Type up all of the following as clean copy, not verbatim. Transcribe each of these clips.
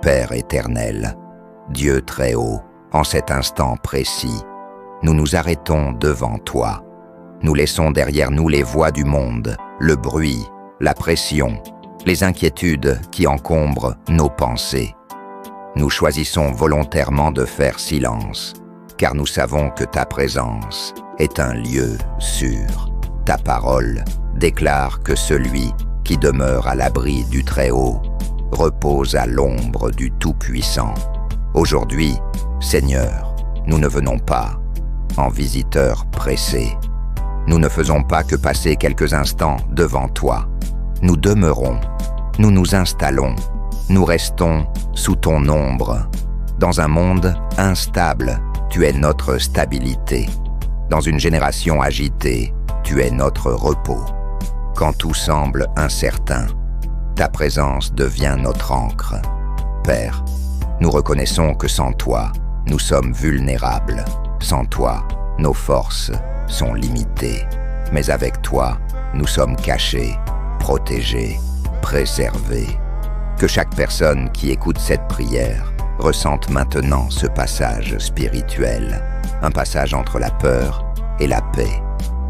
Père éternel, Dieu très haut, en cet instant précis, nous nous arrêtons devant toi. Nous laissons derrière nous les voix du monde, le bruit, la pression, les inquiétudes qui encombrent nos pensées. Nous choisissons volontairement de faire silence, car nous savons que ta présence est un lieu sûr. Ta parole déclare que celui qui demeure à l'abri du Très-Haut repose à l'ombre du Tout-Puissant. Aujourd'hui, Seigneur, nous ne venons pas en visiteurs pressés. Nous ne faisons pas que passer quelques instants devant toi. Nous demeurons, nous nous installons, nous restons sous ton ombre. Dans un monde instable, tu es notre stabilité. Dans une génération agitée, tu es notre repos. Quand tout semble incertain, ta présence devient notre ancre. Père, nous reconnaissons que sans toi, nous sommes vulnérables. Sans toi, nos forces sont limitées. Mais avec toi, nous sommes cachés, protégés, préservés. Que chaque personne qui écoute cette prière ressente maintenant ce passage spirituel, un passage entre la peur et la paix,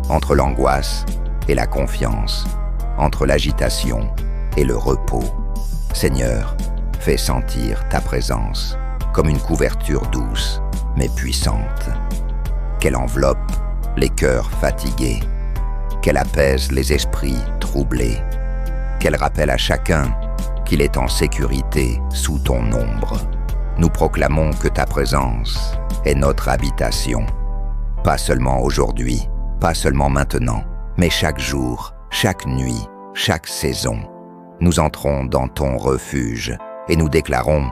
entre l'angoisse et la confiance, entre l'agitation et le repos. Seigneur, fais sentir ta présence comme une couverture douce mais puissante, qu'elle enveloppe les cœurs fatigués, qu'elle apaise les esprits troublés, qu'elle rappelle à chacun qu'il est en sécurité sous ton ombre. Nous proclamons que ta présence est notre habitation, pas seulement aujourd'hui, pas seulement maintenant, mais chaque jour, chaque nuit, chaque saison. Nous entrons dans ton refuge et nous déclarons,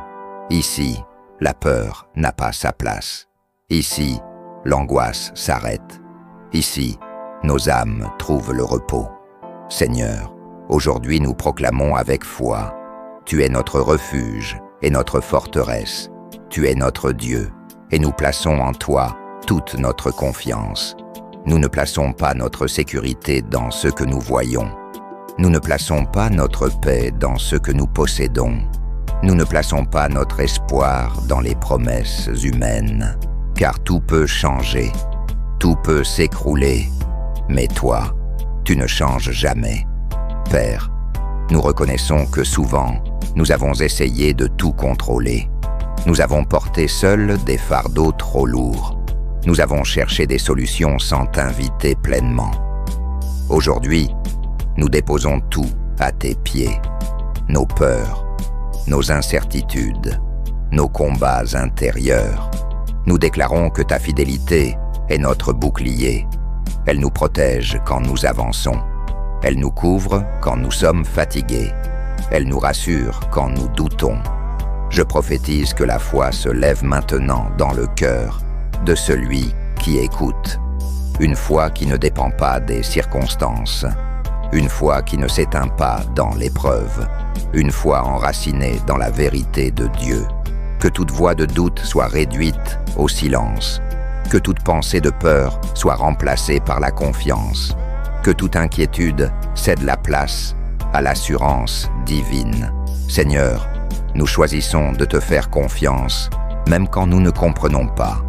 ici, la peur n'a pas sa place. Ici, l'angoisse s'arrête. Ici, nos âmes trouvent le repos. Seigneur, aujourd'hui nous proclamons avec foi, tu es notre refuge et notre forteresse. Tu es notre Dieu et nous plaçons en toi toute notre confiance. Nous ne plaçons pas notre sécurité dans ce que nous voyons. Nous ne plaçons pas notre paix dans ce que nous possédons. Nous ne plaçons pas notre espoir dans les promesses humaines, car tout peut changer, tout peut s'écrouler, mais toi, tu ne changes jamais. Père, nous reconnaissons que souvent, nous avons essayé de tout contrôler. Nous avons porté seuls des fardeaux trop lourds. Nous avons cherché des solutions sans t'inviter pleinement. Aujourd'hui, nous déposons tout à tes pieds, nos peurs, nos incertitudes, nos combats intérieurs. Nous déclarons que ta fidélité est notre bouclier. Elle nous protège quand nous avançons. Elle nous couvre quand nous sommes fatigués. Elle nous rassure quand nous doutons. Je prophétise que la foi se lève maintenant dans le cœur de celui qui écoute. Une foi qui ne dépend pas des circonstances. Une foi qui ne s'éteint pas dans l'épreuve. Une foi enracinée dans la vérité de Dieu. Que toute voix de doute soit réduite au silence. Que toute pensée de peur soit remplacée par la confiance. Que toute inquiétude cède la place à l'assurance divine. Seigneur, nous choisissons de te faire confiance, même quand nous ne comprenons pas,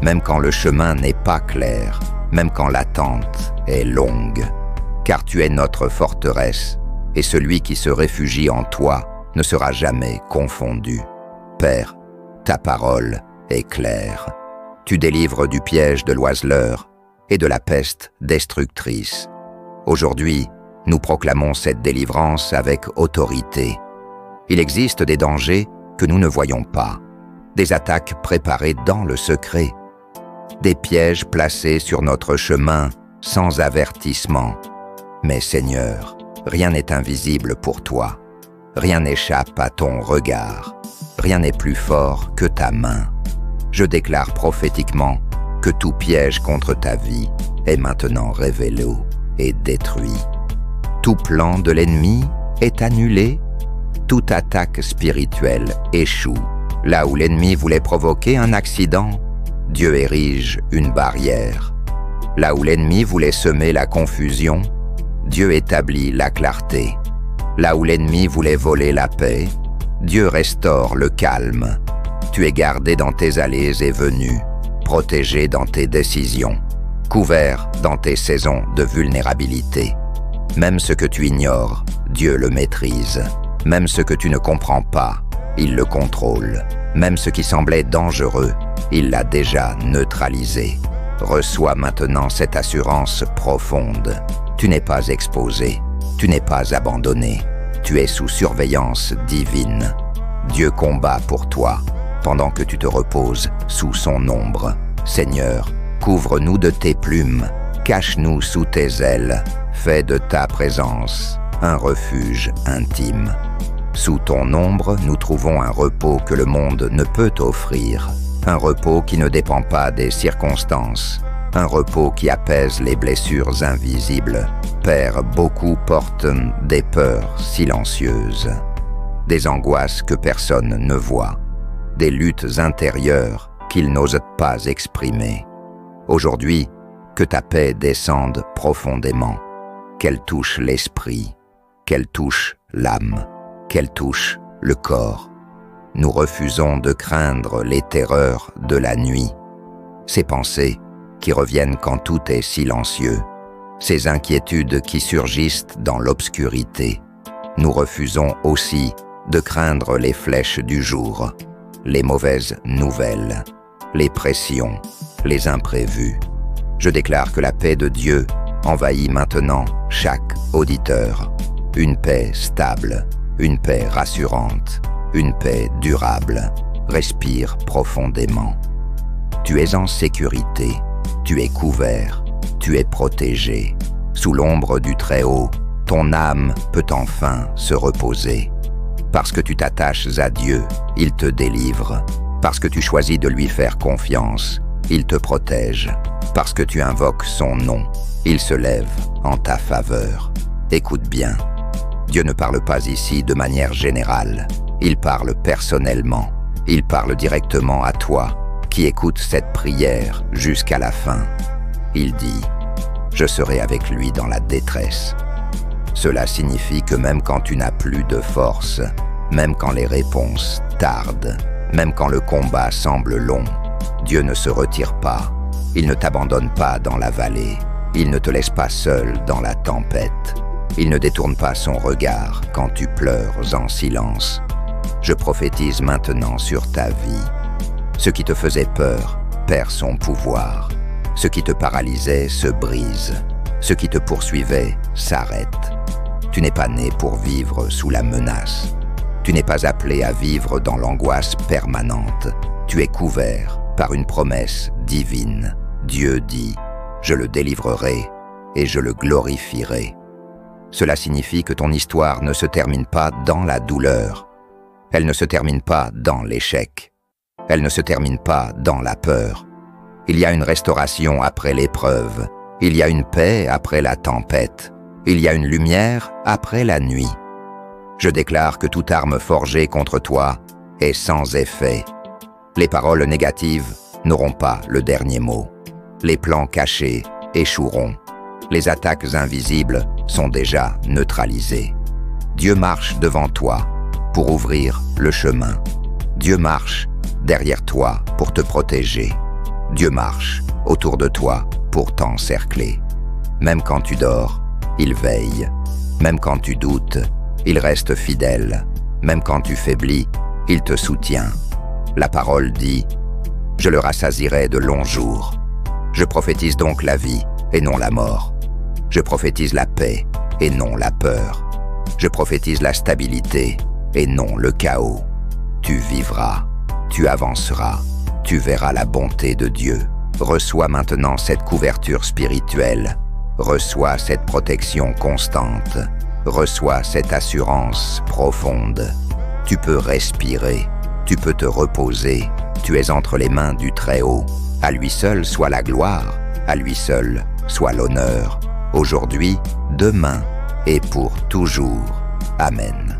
même quand le chemin n'est pas clair, même quand l'attente est longue. Car tu es notre forteresse, et celui qui se réfugie en toi ne sera jamais confondu. Père, ta parole est claire. Tu délivres du piège de l'oiseleur et de la peste destructrice. Aujourd'hui, nous proclamons cette délivrance avec autorité. Il existe des dangers que nous ne voyons pas, des attaques préparées dans le secret, des pièges placés sur notre chemin sans avertissement. Mais Seigneur, rien n'est invisible pour toi, rien n'échappe à ton regard, rien n'est plus fort que ta main. Je déclare prophétiquement que tout piège contre ta vie est maintenant révélé et détruit. Tout plan de l'ennemi est annulé, toute attaque spirituelle échoue. Là où l'ennemi voulait provoquer un accident, Dieu érige une barrière. Là où l'ennemi voulait semer la confusion, Dieu établit la clarté. Là où l'ennemi voulait voler la paix, Dieu restaure le calme. Tu es gardé dans tes allées et venues, protégé dans tes décisions, couvert dans tes saisons de vulnérabilité. Même ce que tu ignores, Dieu le maîtrise. Même ce que tu ne comprends pas, il le contrôle. Même ce qui semblait dangereux, il l'a déjà neutralisé. Reçois maintenant cette assurance profonde. Tu n'es pas exposé, tu n'es pas abandonné. Tu es sous surveillance divine. Dieu combat pour toi, pendant que tu te reposes sous son ombre. Seigneur, couvre-nous de tes plumes, cache-nous sous tes ailes, fais de ta présence un refuge intime. Sous ton ombre, nous trouvons un repos que le monde ne peut offrir, un repos qui ne dépend pas des circonstances, un repos qui apaise les blessures invisibles. Père, beaucoup portent des peurs silencieuses, des angoisses que personne ne voit, des luttes intérieures qu'ils n'osent pas exprimer. Aujourd'hui, que ta paix descende profondément, qu'elle touche l'esprit, qu'elle touche l'âme, qu'elle touche le corps. Nous refusons de craindre les terreurs de la nuit, ces pensées qui reviennent quand tout est silencieux, ces inquiétudes qui surgissent dans l'obscurité. Nous refusons aussi de craindre les flèches du jour, les mauvaises nouvelles, les pressions, les imprévus. Je déclare que la paix de Dieu envahit maintenant chaque auditeur. Une paix stable, une paix rassurante, une paix durable. Respire profondément. Tu es en sécurité, tu es couvert, tu es protégé. Sous l'ombre du Très-Haut, ton âme peut enfin se reposer. Parce que tu t'attaches à Dieu, il te délivre. Parce que tu choisis de lui faire confiance, il te protège. Parce que tu invoques son nom, il se lève en ta faveur. Écoute bien, Dieu ne parle pas ici de manière générale. Il parle personnellement. Il parle directement à toi, qui écoutes cette prière jusqu'à la fin. Il dit « Je serai avec lui dans la détresse ». Cela signifie que même quand tu n'as plus de force, même quand les réponses tardent, même quand le combat semble long, Dieu ne se retire pas. Il ne t'abandonne pas dans la vallée. Il ne te laisse pas seul dans la tempête. Il ne détourne pas son regard quand tu pleures en silence. Je prophétise maintenant sur ta vie. Ce qui te faisait peur perd son pouvoir. Ce qui te paralysait se brise. Ce qui te poursuivait s'arrête. Tu n'es pas né pour vivre sous la menace. Tu n'es pas appelé à vivre dans l'angoisse permanente. Tu es couvert par une promesse divine. Dieu dit « Je le délivrerai et je le glorifierai ». Cela signifie que ton histoire ne se termine pas dans la douleur. Elle ne se termine pas dans l'échec. Elle ne se termine pas dans la peur. Il y a une restauration après l'épreuve. Il y a une paix après la tempête. Il y a une lumière après la nuit. Je déclare que toute arme forgée contre toi est sans effet. Les paroles négatives n'auront pas le dernier mot. Les plans cachés échoueront. Les attaques invisibles sont déjà neutralisées. Dieu marche devant toi pour ouvrir le chemin. Dieu marche derrière toi pour te protéger. Dieu marche autour de toi pour t'encercler. Même quand tu dors, il veille. Même quand tu doutes, il reste fidèle. Même quand tu faiblis, il te soutient. La parole dit « Je le rassasierai de longs jours ». Je prophétise donc la vie et non la mort. Je prophétise la paix et non la peur. Je prophétise la stabilité et non le chaos. Tu vivras, tu avanceras, tu verras la bonté de Dieu. Reçois maintenant cette couverture spirituelle. Reçois cette protection constante. Reçois cette assurance profonde. Tu peux respirer, tu peux te reposer. Tu es entre les mains du Très-Haut. À lui seul soit la gloire, à lui seul soit l'honneur. Aujourd'hui, demain et pour toujours. Amen.